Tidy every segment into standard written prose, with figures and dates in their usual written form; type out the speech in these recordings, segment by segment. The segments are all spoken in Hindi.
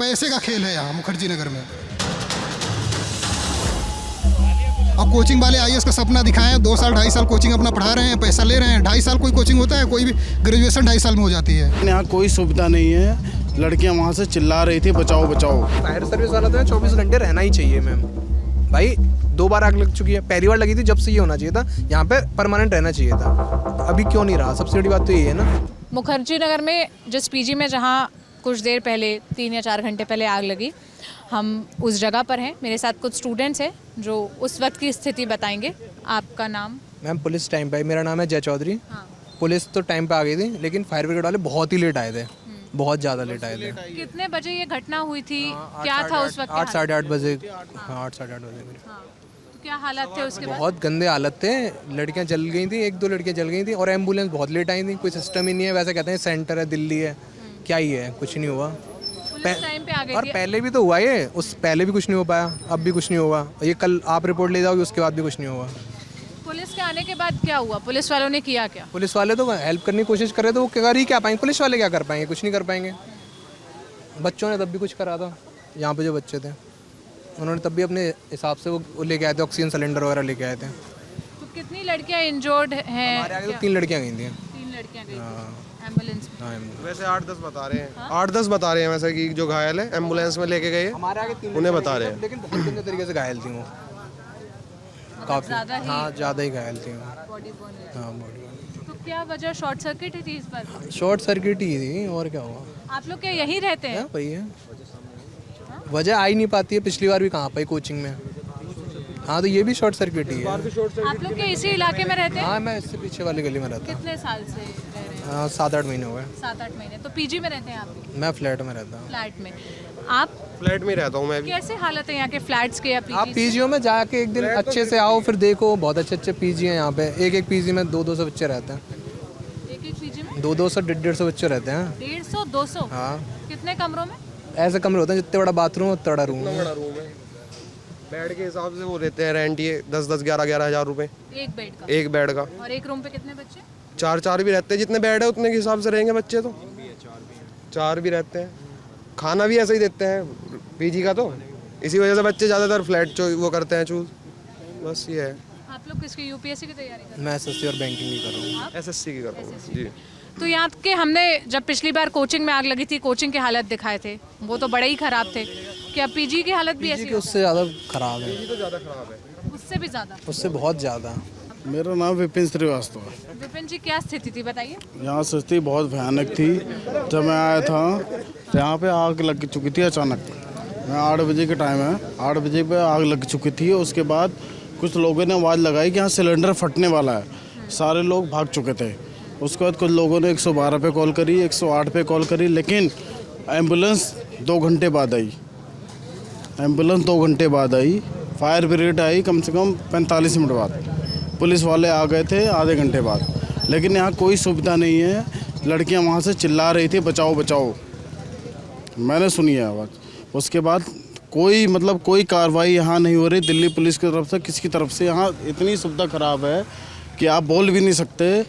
पैसे का खेल है यहाँ मुखर्जी नगर में। अब कोचिंग वाले आईएएस का सपना दिखाएं, 2 साल 2.5 साल कोचिंग अपना पढ़ा रहे हैं, पैसा ले रहे हैं। 2.5 साल कोई कोचिंग होता है, कोई भी ग्रेजुएशन 2.5 साल में हो जाती है। यहाँ कोई सुविधा नहीं है, लड़कियाँ वहाँ से चिल्ला रही थी बचाओ बचाओ। फायर सर्विस वाला तो 24 घंटे रहना ही चाहिए मैम। भाई 2 बार आग लग चुकी है, पहली बार लगी थी जब से ये होना चाहिए था, यहाँ पे परमानेंट रहना चाहिए था। अभी क्यों नहीं रहा? सबसे बड़ी बात तो ये है ना। मुखर्जी नगर में जिस पीजी में जहाँ कुछ देर पहले 3 या 4 घंटे पहले आग लगी, हम उस जगह पर हैं। मेरे साथ कुछ स्टूडेंट्स हैं जो उस वक्त की स्थिति बताएंगे। आपका नाम? मैम पुलिस टाइम पे आई। मेरा नाम है जय चौधरी। हाँ। पुलिस तो टाइम पे आ गई थी, लेकिन फायर ब्रिगेड वाले बहुत ही लेट आए थे, बहुत ज़्यादा लेट आए थे। कितने बजे ये घटना हुई थी? क्या था उस वक्त? 8 साढ़े 8 बजे। हाँ 8 साढ़े 8 बजे। तो क्या हालात थे उसके बाद? बहुत गंदे हालत थे, लड़कियां जल गई थी, 1-2 लड़कियां जल गई थी, और एम्बुलेंस बहुत लेट आई थी। कोई सिस्टम ही नहीं है। वैसे कहते हैं सेंटर है, दिल्ली है, क्या ही है, कुछ नहीं हुआ। टाइम पे आ गई और थी। पहले भी तो हुआ ये, उस पहले भी कुछ नहीं हो पाया, अब भी कुछ नहीं होगा। ये कल आप रिपोर्ट ले जाओगे, उसके बाद भी कुछ नहीं होगा। पुलिस के आने के बाद क्या हुआ? पुलिस वालों ने किया क्या? पुलिस वाले तो हेल्प करने की कोशिश कर रहे थे, वो कर ही क्या पाएंगे? पुलिस वाले क्या कर पाएंगे? कुछ नहीं कर पाएंगे। बच्चों ने तब भी कुछ करा था, यहाँ पे जो बच्चे थे उन्होंने तब भी अपने हिसाब से वो लेके आए थे, ऑक्सीजन सिलेंडर वगैरह लेके आए थे। तो कितनी लड़कियां इंजर्ड हैं? हमारे आगे तो 3 लड़कियाँ गई थी। 3 लड़कियां गई थी एम्बुलेंस में। हाँ, वैसे 8-10 बता रहे हैं, 8-10 बता रहे हैं वैसे कि जो घायल है एम्बुलेंस में लेके गए हमारे आगे 3 उन्हें बता रहे हैं। लेकिन बहुत गंदे तरीके से घायल थी वो, काफ़ी। ज़्यादा ही हाँ ज़्यादा ही घायल थी वो। Body bone. हाँ बॉडी। तो क्या वजह शॉर्ट सर्किट ही थी इस पर? शॉर्ट सर्किट ही थी, और क्या हुआ? आप लोग क्या यहीं रहते हैं? वही है, वजह आ ही नहीं पाती है। पिछली बार भी कहाँ पाई कोचिंग में। हाँ तो ये भी शॉर्ट सर्किट ही है। आप लोग क्या इसी इलाके में रहते हैं? हाँ मैं इससे पीछे वाली गली में रहता हूँ। कितने साल से रह रहे हैं? 7-8 महीने हो गए। 7-8 महीने। तो पीजी में रहते हैं आप भी? मैं फ्लैट में रहता हूँ। फ्लैट में। आप फ्लैट में ही रहता हूँ मैं भी। कैसे हालत है यहाँ के फ्लैट्स के या आप पीजी? पीजीओ में जाके एक दिन अच्छे से आओ, फिर देखो बहुत अच्छे अच्छे पीजी हैं यहाँ पे। एक पीजी में 200-200 बच्चे रहते हैं। एक पीजी में 200-150 बच्चे रहते हैं। 150-200? हाँ कितने कमरों में? ऐसे कमरे होते हैं जितने बड़ा बाथरूम उतना बड़ा रूम है। बड़ा रूम है, बेड के हिसाब से वो लेते हैं रेंट ये 10-10, 11-11 हज़ार रुपए एक बेड का? एक बेड का। और एक रूम पे कितने बच्चे? 4-4 भी रहते हैं, जितने बेड है उतने के हिसाब से रहेंगे बच्चे। तो 4 भी रहते हैं। खाना भी ऐसे ही देते हैं पीजी का, तो इसी वजह से बच्चे ज़्यादातर फ्लैट वो करते हैं चूज। बस ये है। आप लोग किसकी यूपीएससी की तैयारी कर रहे मैं एसएससी और बैंकिंग ही कर रहा हूँ। एसएससी की कर रहा हूँ जी। हैं? तो यहाँ के हमने जब पिछली बार कोचिंग में आग लगी थी, कोचिंग के हालत दिखाए थे, वो तो बड़े ही खराब थे। क्या पीजी की हालत भी ऐसी? कि उससे ज़्यादा ख़राब है। तो ज़्यादा ख़राब है। उससे भी ज़्यादा? उससे बहुत ज़्यादा। मेरा नाम विपिन श्रीवास्तव है। विपिन जी, क्या स्थिति थी बताइए? यहाँ से स्थिति बहुत भयानक थी। जब मैं आया था तो यहाँ पे आग लग चुकी थी अचानक। मैं 8 बजे के टाइम है, 8 बजे पे आग लग चुकी थी। उसके बाद कुछ लोगों ने आवाज़ लगाई कि यहाँ सिलेंडर फटने वाला है। सारे लोग भाग चुके थे। उसके बाद कुछ लोगों ने 112 पे कॉल करी, 108 पे कॉल करी, लेकिन एम्बुलेंस 2 घंटे बाद आई। एम्बुलेंस 2 घंटे बाद आई। फायर ब्रिगेड आई कम से कम 45 मिनट बाद। पुलिस वाले आ गए थे आधे घंटे बाद। लेकिन यहाँ कोई सुविधा नहीं है, लड़कियाँ वहाँ से चिल्ला रही थी बचाओ बचाओ। मैंने सुनी है आवाज़। उसके बाद कोई कार्रवाई यहाँ नहीं हो रही दिल्ली पुलिस की तरफ से, किसी की तरफ से। यहाँ इतनी सुविधा ख़राब है कि आप बोल भी नहीं सकते।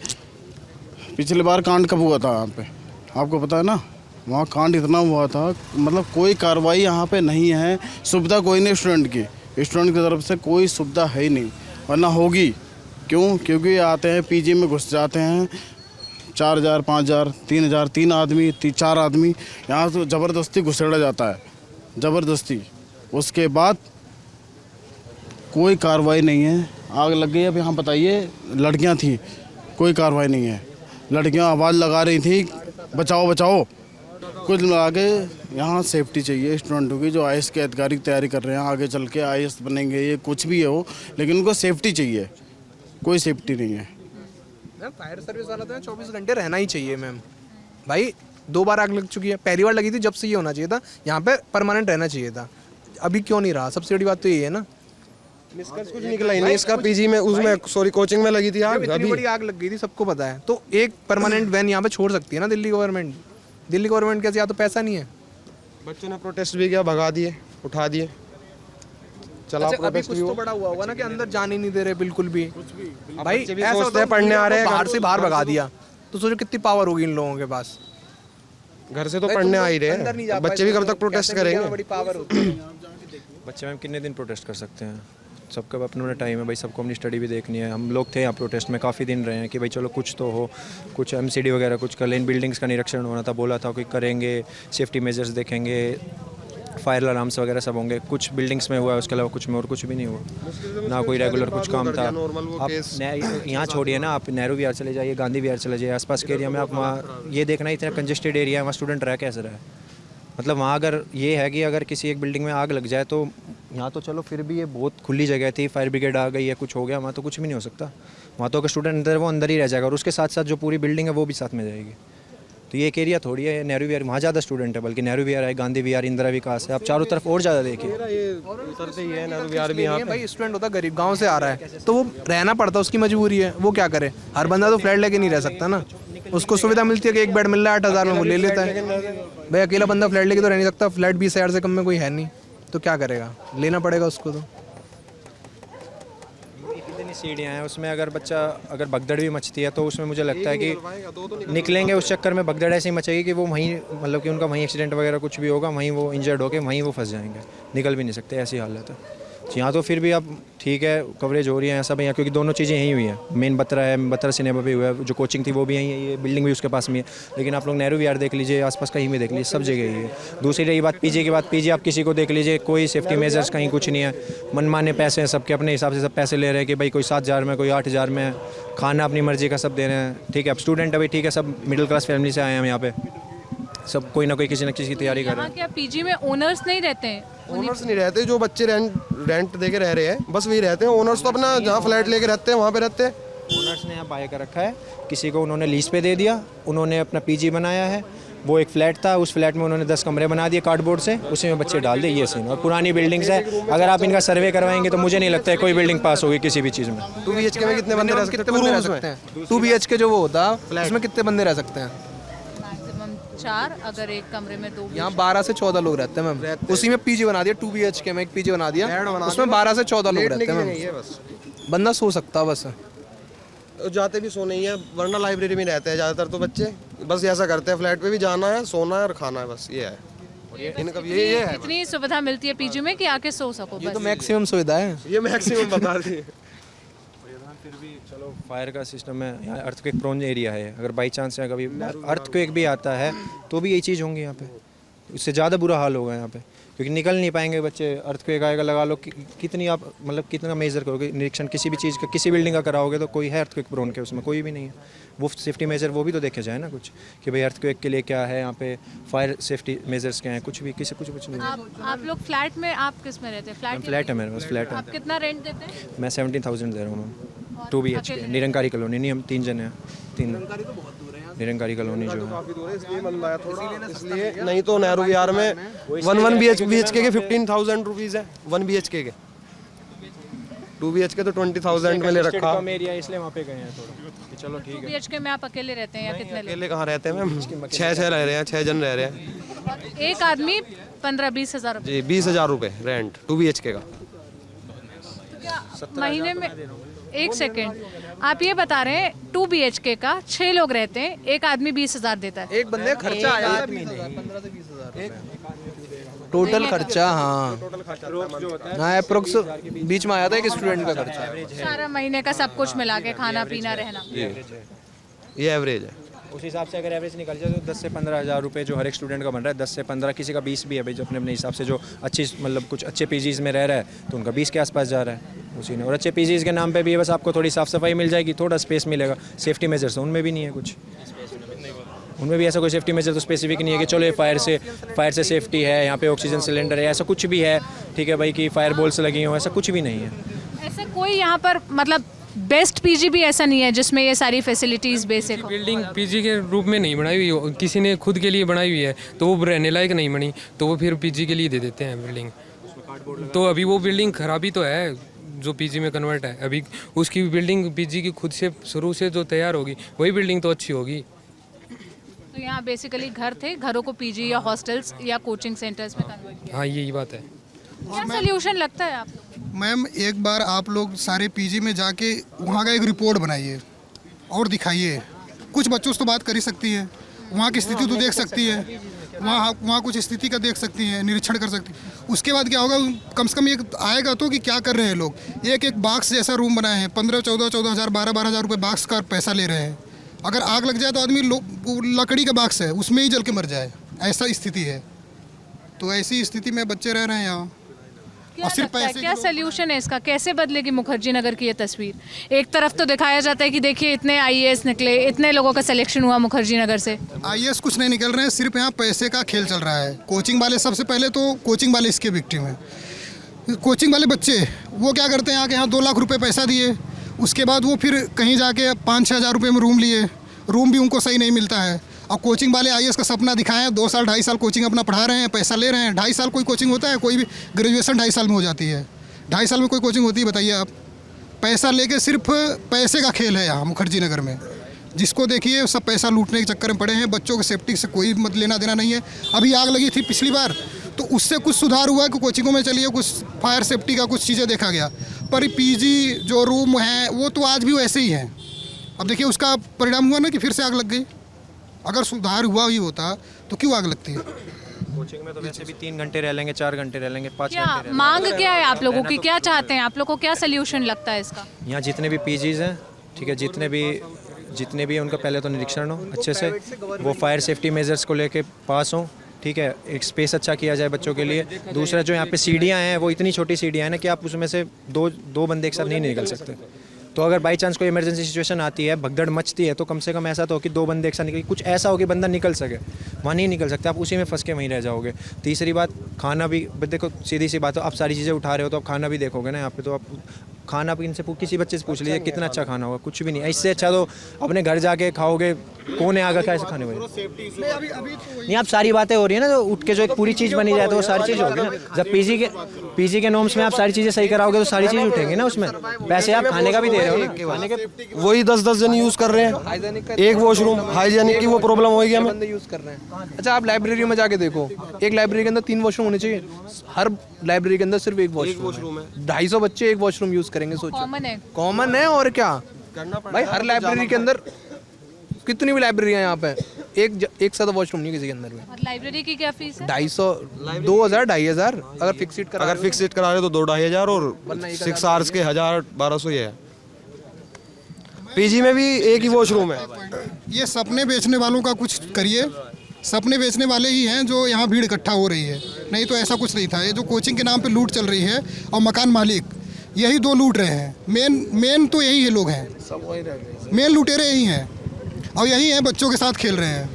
पिछली बार कांड कब हुआ था यहाँ पे, आपको पता है ना? वहाँ कांड इतना हुआ था, मतलब कोई कार्रवाई यहाँ पे नहीं है। सुविधा कोई नहीं स्टूडेंट की तरफ से कोई सुविधा है ही नहीं, वरना होगी। क्यों? क्योंकि आते हैं पीजी में घुस जाते हैं 4,000, 5,000, 3,000, 3 आदमी 4 आदमी, यहाँ तो ज़बरदस्ती घुसेड़ा जाता है, ज़बरदस्ती। उसके बाद कोई कार्रवाई नहीं है। आग लग गई, अब यहाँ बताइए लड़कियाँ थी, कोई कार्रवाई नहीं है। लड़कियाँ आवाज़ लगा रही थी बचाओ बचाओ। कुल मिला के यहाँ सेफ्टी चाहिए स्टूडेंटों की, जो आईएएस के अधिकारी की तैयारी कर रहे हैं, आगे चल के आईएएस बनेंगे, ये कुछ भी हो, लेकिन उनको सेफ्टी चाहिए। कोई सेफ्टी नहीं है। मैम फायर सर्विस वाला तो 24 घंटे रहना ही चाहिए मैम। भाई 2 बार आग लग चुकी है, पहली बार लगी थी जब से ये होना चाहिए था, यहाँ पे परमानेंट रहना चाहिए था। अभी क्यों नहीं रहा? सबसे बड़ी बात तो ये है ना। निष्कर्ष कुछ निकला ही नहीं इसका। पीजी में उसमें कोचिंग में लगी थी आग। इतनी बड़ी आग लग गई थी, सबको पता है। तो एक परमानेंट वैन यहाँ पे छोड़ सकती है ना दिल्ली गवर्नमेंट। दिल्ली गवर्नमेंट कैसे? या तो पैसा नहीं है। बच्चों ने प्रोटेस्ट भी किया, भगा दिए, उठा दिए, चला अच्छा, अभी प्रोटेस्ट कुछ भी तो हो। बड़ा हुआ होगा ना कि अंदर जाने नहीं दे रहे बिल्कुल भी। भाई बच्चे भी ऐसा सोचते होता हैं है पढ़ने आ रहे हैं, बाहर से बाहर भगा दिया, तो सोचो कितनी पावर होगी इन लोगों के पास। घर से तो पढ़ने आ ही रहे अंदर नहीं जा हैं, पाए, बच्चे भी कब तो तक प्रोटेस्ट कैसे मीडिया में करेंगे? बड़ी पावर होती है। बच्चे मैम कितने दिन प्रोटेस्ट कर सकते हैं? सबका अपना टाइम है भाई, सबको अपनी स्टडी भी देखनी है। हम लोग थे यहाँ प्रोटेस्ट में काफ़ी दिन रहे हैं कि भाई चलो कुछ तो हो, कुछ एमसीडी वगैरह कुछ कर लें। बिल्डिंग्स का निरीक्षण होना था, बोला था कि करेंगे, सेफ्टी मेजर्स देखेंगे, फायर अलार्म्स वगैरह सब होंगे। कुछ बिल्डिंग्स में हुआ है, उसके अलावा कुछ में और कुछ भी नहीं हुआ, ना कोई रेगुलर कुछ काम था। आप यहाँ छोड़िए ना, आप नेहरू विहार चले जाइए, गांधी विहार चले जाइए, आसपास के एरिया में आप वहाँ ये देखना इतना कंजेस्टेड एरिया है, वहाँ स्टूडेंट रह कैसे रहे। मतलब वहाँ अगर ये है कि अगर किसी एक बिल्डिंग में आग लग जाए तो यहाँ तो चलो फिर भी ये बहुत खुली जगह थी, फायर ब्रिगेड आ गई है, कुछ हो गया, वहाँ तो कुछ भी नहीं हो सकता। वहाँ तो अगर स्टूडेंट अंदर वो अंदर ही रह जाएगा और उसके साथ साथ जो पूरी बिल्डिंग है वो भी साथ में जाएगी। तो ये एक एरिया थोड़ी है नेहरू विहार, वहाँ ज़्यादा स्टूडेंट है, बल्कि नेहरू विहार है, गांधी विहार, इंदिरा विकास है, आप चारों तरफ और ज़्यादा देखिए। उतरते ही है नेहरू विहार भी यहाँ पे। भाई स्टूडेंट होता गरीब गांव से आ रहा है तो वो रहना पड़ता है, उसकी मजबूरी है, वो क्या करे। हर बंदा तो फ्लैट लेके नहीं रह सकता ना, उसको सुविधा मिलती है कि एक बेड मिल रहा है 8,000 में, वो ले लेता है। भाई अकेला बंदा फ्लैट लेके तो रह नहीं सकता, फ्लैट 20,000 से कम में कोई है नहीं, तो क्या करेगा, लेना पड़ेगा उसको। तो कितनी सीढ़ियाँ हैं उसमें, अगर बच्चा अगर भगदड़ भी मचती है तो उसमें मुझे लगता है कि निकलेंगे उस चक्कर में, भगदड़ ऐसे ही मचेगी कि वो वहीं मतलब कि उनका वहीं एक्सीडेंट वगैरह कुछ भी होगा, वहीं वो इंजर्ड होकर वहीं वो फंस जाएंगे, निकल भी नहीं सकते, ऐसी हालत है। यहाँ तो फिर भी अब ठीक है, कवरेज हो रही है ऐसा भैया, क्योंकि दोनों चीज़ें यहीं हुई हैं। मेन बत्रा है, बत्रा सिनेमा भी हुआ है, जो कोचिंग थी वो भी यहीं है, ये बिल्डिंग भी उसके पास में है। लेकिन आप लोग नेहरू विहार देख लीजिए, आसपास कहीं भी देख लीजिए, सब जगह ही है। दूसरी रही बात पीजी की बात, पीजी आप किसी को देख लीजिए, कोई सेफ्टी मेजर्स कहीं कुछ नहीं है, मनमाने पैसे हैं, सबके अपने हिसाब से सब पैसे ले रहे हैं कि भाई कोई 7,000 में, कोई 8,000 में, खाना अपनी मर्जी का सब दे रहे हैं। ठीक है, अब स्टूडेंट है भाई, ठीक है, सब मिडिल क्लास फैमिली से आए हैं हम यहाँ पे, सब कोई ना कोई किसी न किसी की तैयारी कर रहे यहाँ हैं। क्या पीजी में ओनर्स नहीं रहते हैं? ओनर्स नहीं रहते, जो बच्चे रेंट दे के रह रहे हैं बस वही रहते हैं। ओनर्स तो अपना जहाँ फ्लैट लेके रहते हैं वहाँ पे रहते हैं। ओनर्स ने यहाँ बाय कर रखा है, किसी को उन्होंने लीज पे दे दिया, उन्होंने अपना पीजी बनाया है, वो एक फ्लैट था, उस फ्लैट में उन्होंने 10 कमरे बना दिए कार्डबोर्ड से, उसी में बच्चे डाल दिए, ये सीन। और पुरानी बिल्डिंग्स है, अगर आप इनका सर्वे करवाएंगे तो मुझे नहीं लगता है कोई बिल्डिंग पास होगी किसी भी चीज़ में। 2 BHK में कितने बंदे रह सकते हैं? कितने बंदे रह सकते हैं? 2 BHK जो वो होता है उसमें कितने बंदे रह सकते हैं? मैक्सिमम 4, अगर एक कमरे में 2। यहाँ 12 से 14 लोग रहते हैं मैम, उसी में पीजी बना दिया, 2 BHK में एक पीजी बना दिया, उसमें 12 से 14 लोग रहते हैं नहीं है मैम, बस। बंदा सो सकता है बस। जाते भी सोने ही है, वरना लाइब्रेरी में रहते हैं ज़्यादातर तो बच्चे। बस ऐसा करते हैं, फ्लैट पे भी जाना है, सोना है और खाना है, बस ये है इनका। ये है, इतनी सुविधा मिलती है पीजी में कि आके सो सको ये बस। तो मैक्सिमम सुविधा है। ये मैक्सिमम बता दी। फिर भी चलो फायर का सिस्टम है, यहाँ अर्थक्वेक प्रोन एरिया है, अगर बाई चांस है कभी अर्थक्वेक भी आता है तो भी यही चीज़ होंगी यहाँ पे, उससे ज़्यादा बुरा हाल होगा यहाँ पे, क्योंकि निकल नहीं पाएंगे बच्चे। अर्थक्वेक आएगा, लगा लो कितनी आप मतलब कितना मेजर करोगे निरीक्षण किसी भी चीज़ का, किसी बिल्डिंग का कराओगे तो कोई है अर्थक्वेक प्रोन के, उसमें कोई भी नहीं है। वो सेफ्टी मेजर वो भी तो देखे जाए ना कुछ, कि भाई अर्थक्वेक के लिए क्या है यहाँ पे, फायर सेफ्टी मेजर्स क्या हैं, कुछ भी किसी कुछ नहीं। आप लोग फ्लैट में, आप किस में रहते हैं? फ्लैट है मेरे पास, फ्लैट है। आप कितना रेंट देते हैं? मैं 17,000 दे रहा हूँ मैम, 2 BHK निरंकारी कॉलोनी। नहीं, हम 3 जने हैं, 3 निरंकारी कॉलोनी जो है। काफी दूर है, इसलिए बंदा है थोड़ा, इसलिए। नहीं तो नेहरू विहार में 1 BHK के 15,000 रुपीज़ है, 1 BHK के। 2 BHK तो 20,000 में ले रखा। कम एरिया इसलिए वहाँ पे गए हैं थोड़ा, कि चलो ठीक है। BHK में आप अकेले रहते हैं या कितने लोग? अकेले कहाँ रहते हैं मैम? 6 रह रहे हैं, 6 जन रह रहे हैं एक आदमी 15-20 हज़ार रुपये। जी। 20,000 रुपये रेंट 2 BHK का। महीने में, एक सेकेंड, आप ये बता रहे हैं 2 BHK का 6 लोग रहते हैं, एक आदमी 20,000 देता है। एक बंदे का खर्चा आया 15 से 20,000 टोटल खर्चा। हाँ अप्रोक्स बीच में आया था एक स्टूडेंट का खर्चा। सारा महीने का सब कुछ मिला के, खाना पीना रहना। ये एवरेज है। उस हिसाब से अगर एवरेज निकल जाए तो 10 से 15 हज़ार रुपये जो हर एक स्टूडेंट का बन रहा है, 10 से 15, किसी का 20 भी है भाई, जो अपने अपने हिसाब से जो अच्छी मतलब कुछ अच्छे पीजीज़ में रह रहा है तो उनका 20 के आसपास जा रहा है उसी ने। और अच्छे पीजीज़ के नाम पे भी है, बस आपको थोड़ी साफ़ सफाई मिल जाएगी, थोड़ा स्पेस मिलेगा। सेफ्टी मेजर्स उनमें भी नहीं है कुछ, उनमें भी ऐसा कोई सेफ्टी मेजर तो स्पेसिफिक नहीं है कि चलो ये फायर से सेफ्टी है, यहाँ पे ऑक्सीजन सिलेंडर है, ऐसा कुछ भी है ठीक है भाई कि फायर बॉल्स लगी हो, ऐसा कुछ भी नहीं है। ऐसा कोई यहाँ पर मतलब बेस्ट पीजी भी ऐसा नहीं है जिसमें ये सारी फैसिलिटीज़ बेसिक हो? बिल्डिंग पीजी के रूप में नहीं बनाई हुई हो, किसी ने खुद के लिए बनाई हुई है तो वो रहने लायक नहीं बनी, तो वो फिर पीजी के लिए दे देते हैं बिल्डिंग। तो अभी वो बिल्डिंग खराबी तो है जो पीजी में कन्वर्ट है, अभी उसकी बिल्डिंग पीजी की खुद से शुरू से जो तैयार होगी वही बिल्डिंग तो अच्छी होगी। तो यहाँ बेसिकली घर थे, घरों को पीजी या हॉस्टल्स या कोचिंग सेंटर्स में कन्वर्ट किया। हाँ यही बात है। क्या सोल्यूशन लगता है आप? मैम एक बार आप लोग सारे पीजी में जाके वहाँ का एक रिपोर्ट बनाइए और दिखाइए। कुछ बच्चों से तो बात कर ही सकती है, वहाँ की स्थिति तो देख सकती है, वहाँ कुछ स्थिति का देख सकती हैं, निरीक्षण कर सकती हैं। उसके बाद क्या होगा, कम से कम एक आएगा तो कि क्या कर रहे हैं लोग। एक बॉक्स जैसा रूम बनाए हैं, 15-14 हज़ार 12 हज़ार रुपये बॉक्स का पैसा ले रहे हैं। अगर आग लग जाए तो आदमी लकड़ी का बॉक्स है उसमें ही जल के मर जाए, ऐसा स्थिति है। तो ऐसी स्थिति में बच्चे रह रहे हैं यहाँ। क्या लगता है, क्या सोल्यूशन है इसका? कैसे बदलेगी मुखर्जी नगर की ये तस्वीर? एक तरफ तो दिखाया जाता है कि देखिए इतने आईएएस निकले, इतने लोगों का सिलेक्शन हुआ मुखर्जी नगर से। आईएएस कुछ नहीं निकल रहे हैं, सिर्फ यहाँ पैसे का खेल चल रहा है। कोचिंग वाले, सबसे पहले तो कोचिंग वाले इसके विक्टिम हैं। कोचिंग वाले बच्चे वो क्या करते हैं, आके यहाँ 2 लाख रुपये पैसा दिए, उसके बाद वो फिर कहीं जाके 5-6 हज़ार रुपये में रूम लिए, रूम भी उनको सही नहीं मिलता है। और कोचिंग वाले आईएएस का सपना दिखाएं, 2 साल 2.5 साल कोचिंग अपना पढ़ा रहे हैं, पैसा ले रहे हैं। 2.5 साल कोई कोचिंग होता है, कोई भी ग्रेजुएशन 2.5 साल में हो जाती है। 2.5 साल में कोई कोचिंग होती है, बताइए आप? पैसा लेके सिर्फ पैसे का खेल है यहाँ मुखर्जी नगर में। जिसको देखिए सब पैसा लूटने के चक्कर में पड़े हैं, बच्चों के सेफ्टी से कोई मत लेना देना नहीं है। अभी आग लगी थी पिछली बार, तो उससे कुछ सुधार हुआ कि कोचिंगों में चलिए कुछ फायर सेफ्टी का कुछ चीज़ें देखा गया, पर पीजी जो रूम है वो तो आज भी वैसे ही हैं। अब देखिए उसका परिणाम हुआ ना कि फिर से आग लग गई। अगर सुधार हुआ ही होता तो क्यों आग लगती है? कोचिंग में तो वैसे भी 3 घंटे रह लेंगे, 4 घंटे रह लेंगे, 5 क्या घंटे रह मांग क्या है आप लोगों की? क्या चाहते हैं आप लोग को? क्या सोल्यूशन लगता है इसका? यहाँ जितने भी पीजीज हैं, ठीक है, जितने भी उनका पहले तो निरीक्षण हो अच्छे से, वो फायर सेफ्टी मेजर्स को लेके पास हों, ठीक है, एक स्पेस अच्छा किया जाए बच्चों के लिए। दूसरा जो यहाँ पे सीढ़ियाँ हैं वो इतनी छोटी सीढ़ियाँ हैं ना कि आप उसमें से दो बंदे एक साथ नहीं निकल सकते। तो अगर बाई चांस कोई इमरजेंसी सिचुएशन आती है, भगदड़ मचती है, तो कम से कम ऐसा तो हो कि 2 बंदे एक साथ निकल, कुछ ऐसा हो कि बंदा निकल सके। वहाँ नहीं निकल सकते, आप उसी में फंस के वहीं रह जाओगे। तीसरी बात, खाना भी देखो, सीधी सी बात है, आप सारी चीज़ें उठा रहे हो तो आप खाना भी देखोगे ना यहाँ पे। तो आप खाना भी इनसे किसी बच्चे से पूछ लीजिए कितना अच्छा खाना होगा, कुछ भी नहीं। इससे अच्छा तो अपने घर जाके खाओगे, कौन है आगे कैसे खाने वाले। नहीं, आप सारी बातें हो रही है ना, तो उठ के जो एक पूरी चीज़ बनी जाए तो वो सारी चीज़ होगी ना। जब पीजी के नॉर्म्स में आप सारी चीज़ें सही कराओगे तो सारी चीज़ उठेंगी ना उसमें। पैसे आप खाने का भी दे रहे हो ना, खाने के वही 10-10 जन यूज़ कर रहे हैं एक वॉशरूम। हाइजेनिक की वो प्रॉब्लम होगी हमें। बंदे यूज़ कर रहे हैं। अच्छा, आप लाइब्रेरी में जाके देखो, एक लाइब्रेरी के अंदर 3 वॉशरूम होने चाहिए, हर लाइब्रेरी के अंदर सिर्फ एक वॉशरूम है। 250 बच्चे एक वॉशरूम यूज़ करेंगे, सोचो। कॉमन है और क्या भाई, हर लाइब्रेरी के अंदर कितनी भी लाइब्रेरी है यहाँ पे, एक साथ वॉशरूम नहीं किसी के अंदर में। और लाइब्रेरी की क्या फीस है? 250, 2,000-2,500 अगर फिक्स सीट करा रहे तो 2-2,500 और 6 आवर्स के 1,000-1,200 ही है। पीजी में भी एक ही वॉशरूम है। ये सपने बेचने वालों का कुछ करिए। सपने बेचने वाले ही हैं जो यहाँ भीड़ इकट्ठा हो रही है, नहीं तो ऐसा कुछ नहीं था। ये जो कोचिंग के नाम पे लूट चल रही है और मकान मालिक, यही 2 लूट रहे हैं। मेन तो यही है, लोग हैं, मेन लुटेरे यही हैं और यही हैं, बच्चों के साथ खेल रहे हैं।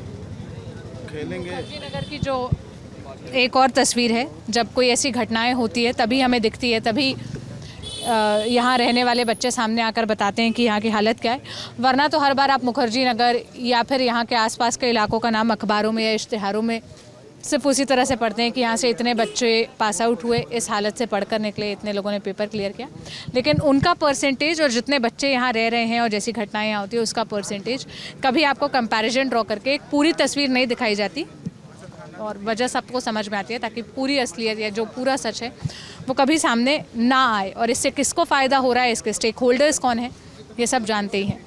मुखर्जी नगर की जो एक और तस्वीर है, जब कोई ऐसी घटनाएं होती है तभी हमें दिखती है, तभी यहाँ रहने वाले बच्चे सामने आकर बताते हैं कि यहाँ की हालत क्या है। वरना तो हर बार आप मुखर्जी नगर या फिर यहाँ के आसपास के इलाकों का नाम अखबारों में या इश्तिहारों में सिर्फ उसी तरह से पढ़ते हैं कि यहाँ से इतने बच्चे पास आउट हुए, इस हालत से पढ़कर निकले, इतने लोगों ने पेपर क्लियर किया। लेकिन उनका परसेंटेज और जितने बच्चे यहाँ रह रहे हैं और जैसी घटनाएं यहाँ होती है उसका परसेंटेज कभी आपको कंपैरिजन ड्रॉ करके एक पूरी तस्वीर नहीं दिखाई जाती और वजह सबको समझ में आती है, ताकि पूरी असलियत या जो पूरा सच है वो कभी सामने ना आए। और इससे किसको फ़ायदा हो रहा है, इसके स्टेक होल्डर्स कौन है, ये सब जानते ही हैं।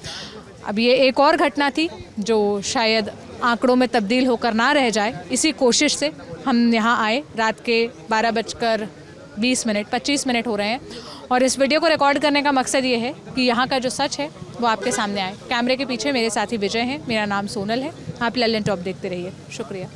अब ये एक और घटना थी जो शायद आंकड़ों में तब्दील होकर ना रह जाए, इसी कोशिश से हम यहाँ आए। रात के 12:20, 25 मिनट हो रहे हैं और इस वीडियो को रिकॉर्ड करने का मकसद ये है कि यहाँ का जो सच है वो आपके सामने आए। कैमरे के पीछे मेरे साथी विजय हैं, मेरा नाम सोनल है। आप लल्लन टॉप देखते रहिए। शुक्रिया।